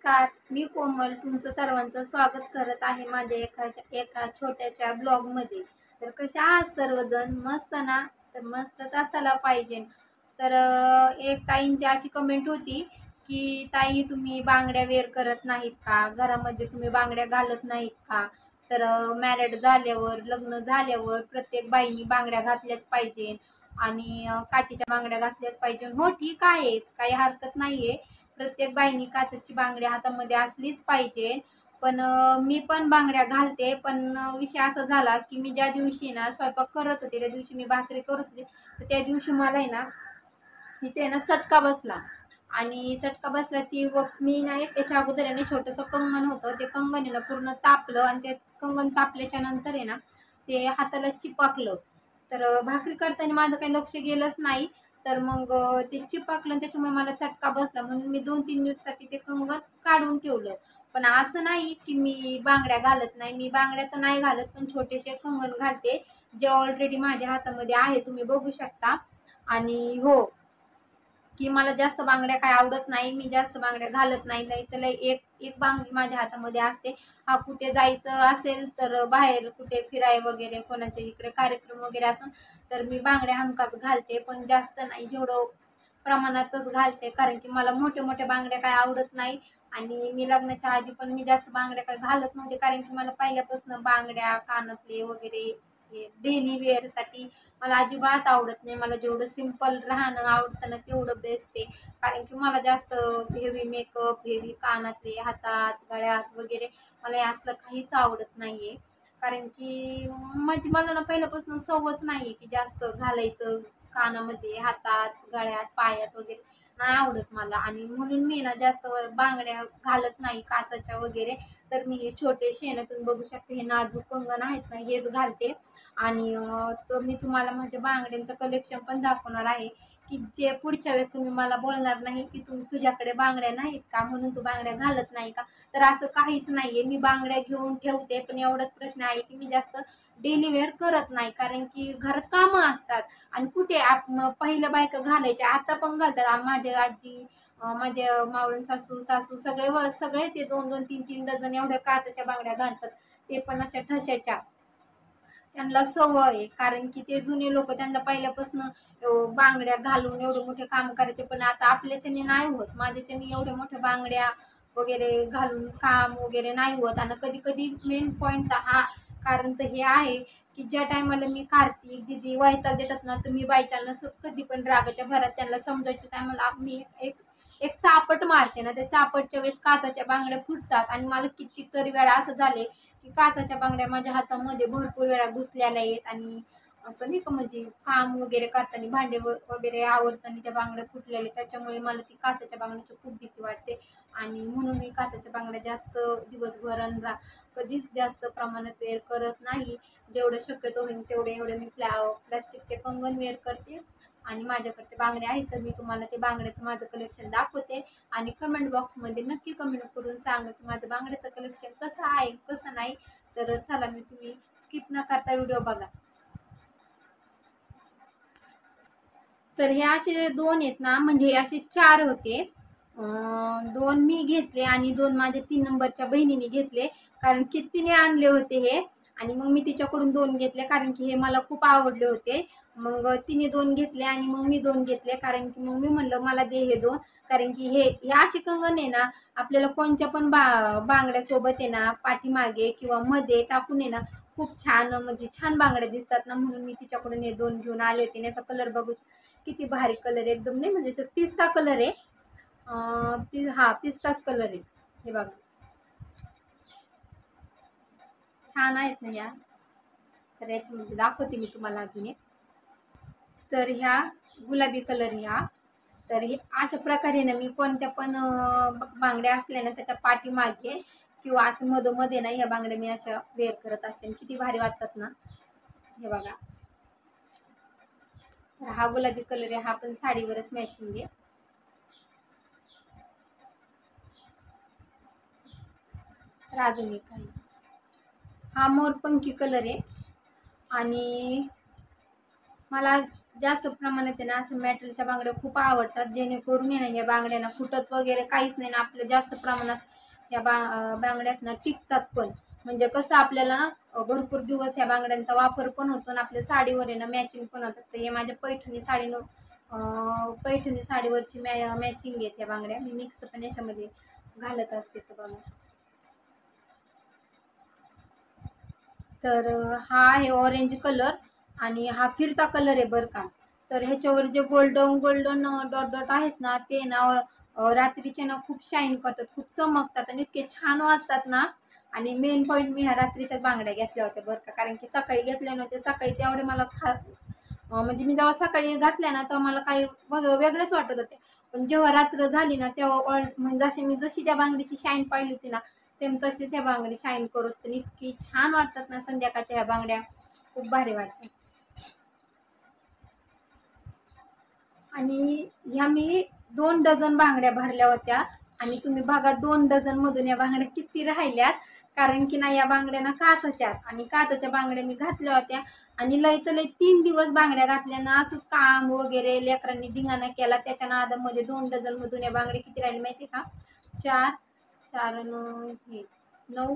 नमस्कार, मी कोमल तुमचं सर्वांचं स्वागत करत आहे माझ्या एका छोट्याशा ब्लॉगमध्ये. तर कशा आहात सर्वजण? मस्त ना? तर मस्तच असायला पाहिजे. तर एक ताईंची अशी कमेंट होती की ताई तुम्ही बांगड्या वेअर करत नाहीत का? घरामध्ये तुम्ही बांगड्या घालत नाहीत का? तर मॅरिड झाल्यावर, लग्न झाल्यावर प्रत्येक बाईनी बांगड्या घातल्याच पाहिजे आणि काचेच्या बांगड्या घातल्याच पाहिजे. हो ठीक आहे, काही हरकत नाहीये. प्रत्येक बाईनी काचेची बांगडी हातामध्ये असलीच पाहिजे. पण मी पण बांगड्या घालते. पण विषय असा झाला की मी ज्या दिवशी ना स्वयंपाक करत होते, त्या दिवशी मी भाकरी करत होते, तर त्या दिवशी मला आहे ना तिथे ना चटका बसला. आणि चटका बसला ती मी ना त्याच्या अगोदर आहे ना छोटंसं कंगन होतं, ते कंगन आहे ना पूर्ण तापलं आणि ते कंगन तापल्याच्या नंतर आहे ना ते हाताला चिपकलं. तर भाकरी करताना माझं काही लक्ष गेलंच नाही. तर मग ते चिपकलं आणि त्याच्यामुळे मला चटका बसला, म्हणून मी 2-3 दिवसासाठी ते कंगन काढून ठेवलं. पण असं नाही की मी बांगड्या घालत नाही, मी बांगड्या तर नाही घालत, पण छोटेसे कंगन घालते जे ऑलरेडी माझ्या हातामध्ये आहे, तुम्ही बघू शकता. आणि हो, की मला जास्त बांगड्या काय आवडत नाही, मी जास्त बांगड्या घालत नाही. नाही तर एक एक बांगडी माझ्या हातामध्ये असते. हा कुठे जायचं असेल तर बाहेर कुठे फिराय वगैरे, कोणाच्या इकडे कार्यक्रम वगैरे असेल तर मी बांगड्या हमखास घालते, पण जास्त नाही, जेवढं प्रमाणातच घालते. कारण की मला मोठ्या मोठ्या बांगड्या काय आवडत नाही. आणि मी लग्नाच्या आधी पण मी जास्त बांगड्या काय घालत नव्हते, कारण की मला पहिल्यापासून बांगड्या, कानातले वगैरे डेली वेअरसाठी मला अजिबात आवडत नाही. मला जेवढं सिंपल राहणं आवडतं ना तेवढं बेस्ट आहे. कारण की मला जास्त हेवी मेकअप, हेवी कानातले, हातात, गळ्यात वगैरे मला हे असलं काहीच आवडत नाहीये. कारण की मला ना पहिल्यापासून सवयच नाहीये की जास्त घालायचं कानामध्ये, हातात, गळ्यात, पायात वगैरे नाही आवडत मला. आणि म्हणून मी ना जास्त बांगड्या घालत नाही काचाच्या वगैरे. तर मी हे छोटेसे ना तुम्ही बघू शकता, हे नाजूक कंगन आहेत ना हेच घालते. आणि तर मी तुम्हाला माझ्या बांगड्यांचं कलेक्शन पण दाखवणार आहे, की जे पुढच्या वेळेस तुम्ही मला बोलणार नाही की तुझ्याकडे बांगड्या नाहीत का, म्हणून तू बांगड्या घालत नाही का. तर असं काहीच नाहीये, मी बांगड्या घेऊन ठेवते, पण एवढाच प्रश्न आहे की मी जास्त डेली वेअर करत नाही. कारण की घरात कामं असतात आणि कुठे पहिल्या बायका घालायच्या, आता पण घालतात. माझे आजी, माझ्या मावळण सासू सासू सगळे सगळे ते 2-2, 3-3 डझन एवढ्या काचेच्या बांगड्या घालतात, ते पण अशा ठशाच्या. त्यांना सवय आहे, कारण की ते जुने लोक, त्यांना पहिल्यापासून बांगड्या घालून एवढे मोठे काम करायचे. पण आता आपल्याच्याने नाही होत, माझ्याच्याने एवढ्या मोठ्या बांगड्या वगैरे घालून काम वगैरे नाही होत. आणि कधी कधी मेन पॉइंट हा कारण तर हे आहे की ज्या टायमाला मी कार्तिक दीदी वैताग देतात ना, तर मी बायचांना कधी पण रागाच्या भरात त्यांना समजायच्या टायमाला मी एक एक चापट मारते ना, त्या चापटच्या वेळेस काचाच्या बांगड्या फुटतात. आणि मला कितीतरी वेळा असं झाले की काचाच्या बांगड्या माझ्या हातामध्ये भरपूर वेळा घुसलेल्या आहेत. आणि असं नाही का, म्हणजे काम वगैरे करताना, भांडे वगैरे आवरताना त्या बांगड्या फुटलेल्या, त्याच्यामुळे मला ती काचाच्या बांगड्याची खूप भीती वाटते. आणि म्हणून मी काचाच्या बांगड्या जास्त दिवसभर कधीच जास्त प्रमाणात वेअर करत नाही. जेवढं शक्यतो होईल एवढे मी प्लास्टिकचे कंगन वेअर करते. आणि माझ्याकडे बांगड्या आहेत, तर मी तुम्हाला ते बांगड्याचं माझं कलेक्शन दाखवते. आणि कमेंट बॉक्समध्ये नक्की कमेंट करून सांगा की माझं बांगड्याचं कलेक्शन कसं आहे कसं नाही. तर चला, मी तुम्ही स्किप न करता व्हिडिओ बघा. तर हे असे 2 आहेत ना, म्हणजे असे 4 होते. 2 मी घेतले आणि 2 माझ्या 3 नंबरच्या बहिणीने घेतले, कारण की तिने आणले होते हे. आणि मग मी तिच्याकडून 2 घेतले, कारण की हे मला खूप आवडले होते. मग तिने 2 घेतले आणि मग मी 2 घेतले, कारण की मग मी म्हणलं मला दे हे 2. कारण की हे असे कंगन आहे ना, आपल्याला कोणत्या पण बांगड्यासोबत आहे ना पाठीमागे किंवा मध्ये टाकून आहे ना खूप छान, म्हणजे छान बांगड्या दिसतात ना, म्हणून मी तिच्याकडून हे 2 घेऊन आले होते. याचा कलर बघू, किती भारी कलर आहे, एकदम नाही म्हणजे पिस्ता कलर आहे. हा पिस्ताच कलर आहे, हे बघा छान आहेत ना या. तर याच्यामध्ये दाखवते मी तुम्हाला अजून एक. तर ह्या गुलाबी कलर ह्या. तर हे अशा प्रकारे ना मी कोणत्या पण बांगड्या असल्या ना त्याच्या पाठीमागे किंवा असं मधोमध्ये ना ह्या बांगड्या मी अशा वेअर करत असते, किती भारी वाटतात ना. हे बघा, तर हा गुलाबी कलर आहे, हा पण साडीवरच मॅचिंग आहे. तर अजून एक आहे, हा मोरपंखी कलर आहे. आणि मला जास्त प्रमाणात आहे ना असं मेटलच्या बांगड्या खूप आवडतात, जेणेकरून आहे ना या बांगड्यांना फुटत वगैरे काहीच नाही ना, आपलं जास्त प्रमाणात या बांगड्यात ना टिकतात पण. म्हणजे कसं आपल्याला ना भरपूर दिवस या बांगड्यांचा वापर पण होतो आणि आपल्या साडीवर आहे ना मॅचिंग पण होतात. तर हे माझ्या पैठणी साडीवरची मॅचिंग आहेत या बांगड्या. मी मिक्स पण याच्यामध्ये घालत असते. तर बघा, तर हा आहे ऑरेंज कलर आणि हा फिरता कलर आहे बरं का. तर ह्याच्यावर जे गोल्डन गोल्डन डॉट डॉट आहेत ना ते ना रात्रीचे ना खूप शाईन करतात, खूप चमकतात आणि इतके छान वाटतात ना. आणि मेन पॉईंट, मी ह्या रात्रीच्याच बांगड्या घेतल्या होत्या बरं का, कारण की सकाळी घेतल्या नव्हत्या. सकाळी तेवढे मला म्हणजे मी जेव्हा सकाळी घातल्या ना तेव्हा मला काही वेगळंच वाटत होते. पण जेव्हा रात्र झाली ना तेव्हा म्हणजे मी जशी त्या बांगडीची शाईन पाहिली होती ना सेम तशीच ह्या बांगडी शाईन करत होती. इतकी छान वाटतात ना संध्याकाळच्या ह्या बांगड्या, खूप भारी वाटतात. आणि ह्या मी 2 डझन बांगड्या भरल्या होत्या. आणि तुम्ही बघा 2 डझन मधून या बांगड्या किती राहिल्यात. कारण की ना या बांगड्या ना काचच्या आणि काचच्या बांगड्या मी घातल्या होत्या. आणि लय तर लय 3 दिवस बांगड्या घातल्या ना, असंच काम वगैरे लेकरांनी धिंगाणा केला त्याच्या नादामध्ये 2 डझन मधून या बांगड्या किती राहिल्या माहिती का? 4 4 9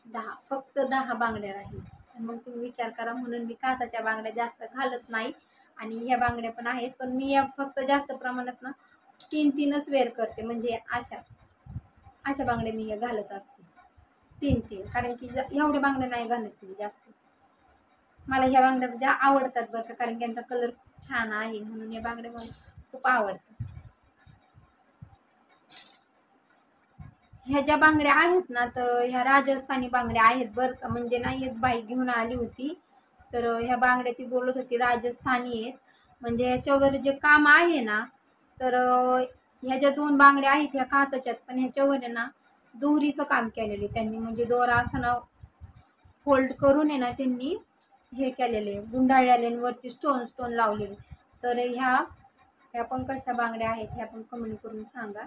10, फक्त 10 बांगड्या राहिल्या. मग तुम्ही विचार करा, म्हणून मी काचाच्या बांगड्या जास्त घालत नाही. आणि ह्या बांगड्या पण आहेत, पण मी या फक्त जास्त प्रमाणात ना 3-3च वेअर करते. म्हणजे अशा अशा बांगड्या मी घालत असते 3-3, कारण की एवढ्या बांगड्या नाही घालत मी जास्त. मला ह्या बांगड्या ज्या आवडतात बरं का, कारण की यांचा कलर छान आहे म्हणून या बांगड्या मला खूप आवडतात. ह्या ज्या बांगड्या आहेत ना तर ह्या राजस्थानी बांगड्या आहेत बरं का. म्हणजे ना एक बाई घेऊन आली होती, तर ह्या बांगड्या ती बोलत होती राजस्थानी आहेत. म्हणजे ह्याच्यावर जे काम आहे ना, तर ह्या ज्या 2 बांगड्या आहेत ह्या काचच्यात, पण ह्याच्यावर आहे ना दोरीचं काम केलेलं आहे त्यांनी. म्हणजे दोरा असं ना फोल्ड करून आहे ना त्यांनी हे केलेले, गुंडाळलेले आणि वरती स्टोन स्टोन लावलेले. तर ह्या पण कशा बांगड्या आहेत ह्या पण कमेंट करून सांगा.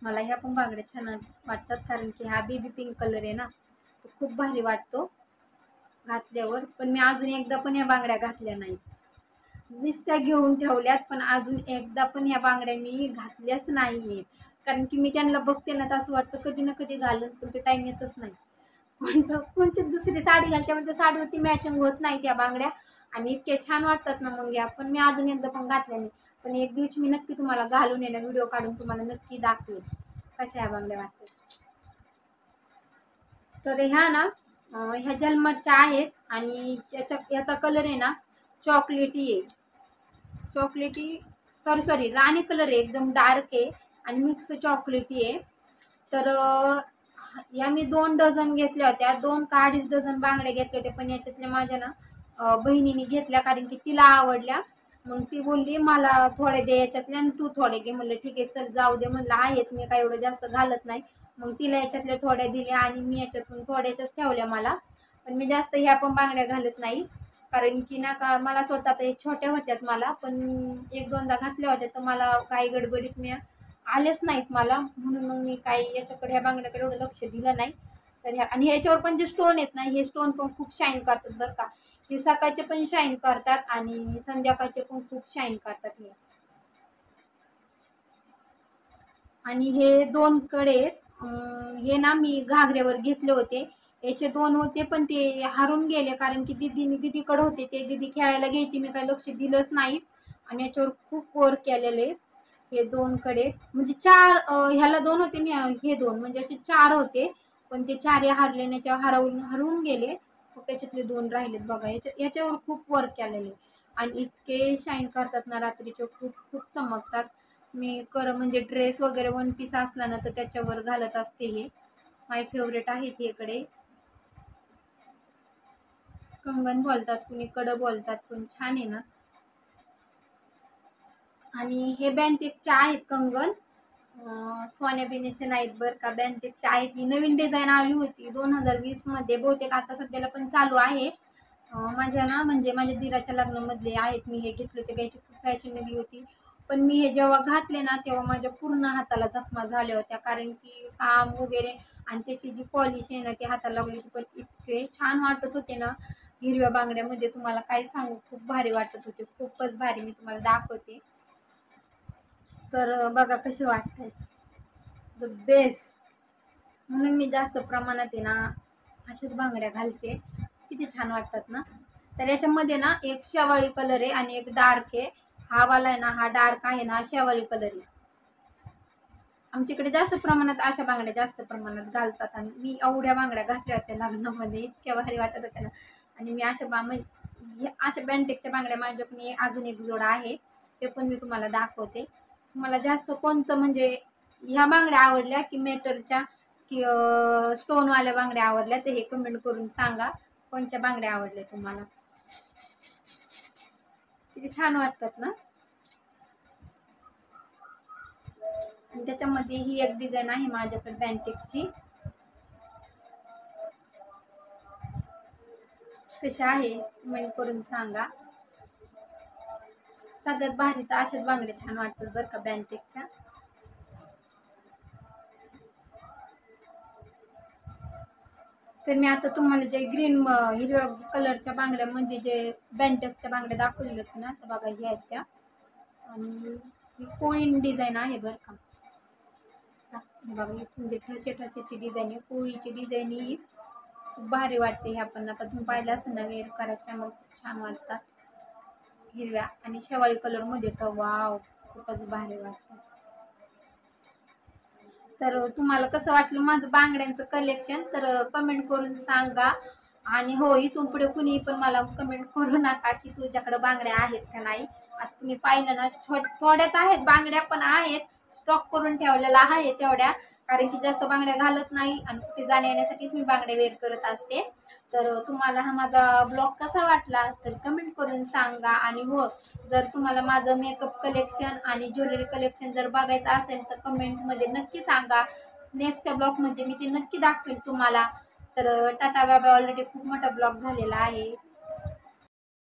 मला ह्या पण बांगड्या छान वाटतात, कारण की हा बेबी पिंक कलर आहे ना, तो खूप भारी वाटतो घातल्यावर. पण मी अजून एकदा पण ह्या बांगड्या घातल्या नाही, नुसत्या घेऊन ठेवल्यात. पण अजून एकदा पण ह्या बांगड्या मी घातल्याच नाहीये, कारण की मी त्यांना बघते ना तर असं वाटतं कधी ना कधी घालून, पण ते टाइम येतच नाही. कोणची दुसरी साडी घालते म्हणजे साडीवरती मॅचिंग होत नाही त्या बांगड्या. आणि इतके छान वाटतात ना मग या, पण मी अजून एकदा पण घातल्या नाही. पण एक दिवशी मी नक्की तुम्हाला घालून येणार, व्हिडिओ काढून तुम्हाला नक्की दाखवेल कशा ह्या बांगड्या वाटतात. तर ह्या ना ह्या जलमतच्या आहेत आणि याचा कलर आहे ना चॉकलेटी आहे. चॉकलेटी, सॉरी राणी कलर आहे, एकदम डार्क आहे आणि मिक्स चॉकलेटी आहे. तर या मी 2 डझन घेतल्या होत्या, 2 का 2.5 डझन बांगड्या घेतल्या होत्या. पण याच्यातल्या माझ्या ना बहिणीने घेतल्या, कारण की तिला आवडल्या. मग ती बोलली मला थोडे दे याच्यातले आणि तू थोडे घे. म्हणलं ठीक आहे चल जाऊ दे, म्हणलं आहेत मी काय एवढं जास्त घालत नाही. मग तिला याच्यातल्या थोड्या दिल्या आणि मी याच्यातून थोड्याशाच ठेवल्या मला. पण मी जास्त ह्या पण बांगड्या घालत नाही, कारण की ना का मला असं वाटतं आता छोट्या होत्यात मला, पण 1-2दा घातल्या होत्या तर मला काही गडबडीत मी आलेच नाहीत मला, म्हणून मग मी काही याच्याकडे ह्या बांगड्याकडे एवढं लक्ष दिलं नाही. तर आणि ह्याच्यावर पण जे स्टोन आहेत ना हे स्टोन पण खूप शाईन करतात बरं का. हे सकाळचे पण शाईन करतात आणि संध्याकाळचे पण खूप शाईन करतात हे. आणि हे 2 कडे हे ना मी घागऱ्यावर घेतले होते. याचे 2 होते पण ते हरून गेले, कारण की दीदीकडे होते ते. दीदी खेळायला घ्यायची, मी काही लक्ष दिलंच नाही. आणि याच्यावर खूप वर्क केलेले. हे 2 कडे म्हणजे 4 ह्याला 2 होते आणि हे 2 म्हणजे असे 4 होते. पण ते 4 हारलेण्याच्या हरवून गेले. त्याच्यातले 2 राहिलेत बघा. याच्यावर खूप वर्क केलेले आणि इतके शाईन करतात ना रात्रीचे, खूप खूप चमकतात. मी म्हणजे ड्रेस वगैरे वन पीस असला ना तर त्याच्यावर घालत असते. हे माय फेवरेट आहेत. इकडे कंगन बोलतात, कुणी कडं बोलतात, पण छान आहे ना. आणि हे बँटेकचे आहेत कंगन, सोन्या बिनेचे नाहीत बरं का, बँटेकचे आहेत. ही नवीन डिझाईन आली होती 2020 मध्ये, बहुतेक आता सध्याला पण चालू आहे. माझ्या ना म्हणजे माझ्या दिराच्या लग्नामधले आहेत. मी हे घेतले होते, घ्यायची खूप फॅशनेबल होती. पण मी हे जेव्हा घातले ना तेव्हा माझ्या पूर्ण हाताला जखमा झाल्या होत्या, कारण की काम वगैरे आणि त्याची जी पॉलिश आहे ना ती हाताला लागली होती. पण इतके छान वाटत होते ना हिरव्या बांगड्यामध्ये, तुम्हाला काय सांगू, खूप भारी वाटत होते, खूपच भारी. मी तुम्हाला दाखवते तर बघा कसे वाटतात. The best. म्हणून मी जास्त प्रमाणात आहे ना अशाच बांगड्या घालते. किती छान वाटतात ना. तर याच्यामध्ये ना एक शेवाळी कलर आहे आणि एक डार्क आहे. हा वाला आहे ना, हा डार्क आहे ना, शेवाळी कलर आहे. आमच्याकडे जास्त प्रमाणात अशा बांगड्या जास्त प्रमाणात घालतात आणि मी एवढ्या बांगड्या घातल्या होत्या लग्नामध्ये, इतक्या भारी वाटत होत्या ना. आणि मी अशा बँटेकच्या बांगड्या माझ्याकडे अजून एक जोडा आहे, ते पण मी तुम्हाला दाखवते. तुम्हाला जास्त कोणतं म्हणजे ह्या बांगड्या आवडल्या की मेटलच्या की स्टोनवाल्या बांगड्या आवडल्या, ते हे कमेंट करून सांगा. कोणत्या बांगड्या आवडल्या तुम्हाला. किती छान वाटतात ना. आणि त्याच्यामध्ये ही एक डिझाईन आहे माझ्याकडे बँटेकची. कशी आहे कमेंट करून सांगा. सगळ्यात भारी तर अशाच बांगड्या छान वाटतात बरं का बँटेकच्या. तर मी आता तुम्हाला जे ग्रीन हिरव्या कलरच्या बांगड्या म्हणजे जे बँटेकच्या बांगड्या दाखवलेल्या होत्या ना, तर बघा ह्या आहेत त्या. आणि ही कोळी डिझाईन आहे बरं का. बघा इथून जे ठसे ठसेची डिझाईन आहे, कोळीची डिझाईन ही खूप भारी वाटते. ह्या पण आता तुम्ही पाहिलं असेल ना, वेअर करायच्या टायमाला खूप छान वाटतात. हिरव्या आणि शेवाळी कलर मध्ये तर वाव, खूपच भारी वाटतं. तर तुम्हाला कसं वाटलं माझं बांगड्यांचं कलेक्शन, तर कमेंट करून सांगा. आणि हो, इथून पुढे कुणी पण मला कमेंट करू नका की तुझ्याकडे बांगड्या आहेत का नाही. आता तुम्ही पाहिलं ना, थोड्याच आहेत बांगड्या, पण आहेत स्टॉक करून ठेवलेला आहे तेवढ्या. कारण की जास्त बांगड्या घालत नाही आणि कुठे जाण्या येण्यासाठीच मी बांगड्या वेअर करत असते. तर तुम्हाला हा माझा ब्लॉग कसा वाटला तर कमेंट करून सांगा. आणि हो, जर तुम्हाला माझं मेकअप कलेक्शन आणि ज्वेलरी कलेक्शन जर बघायचं असेल तर कमेंटमध्ये नक्की सांगा. नेक्स्टच्या ब्लॉगमध्ये मी ते नक्की दाखवेल तुम्हाला. तर टाटा बाय बाय. ऑलरेडी खूप मोठा ब्लॉग झालेला आहे.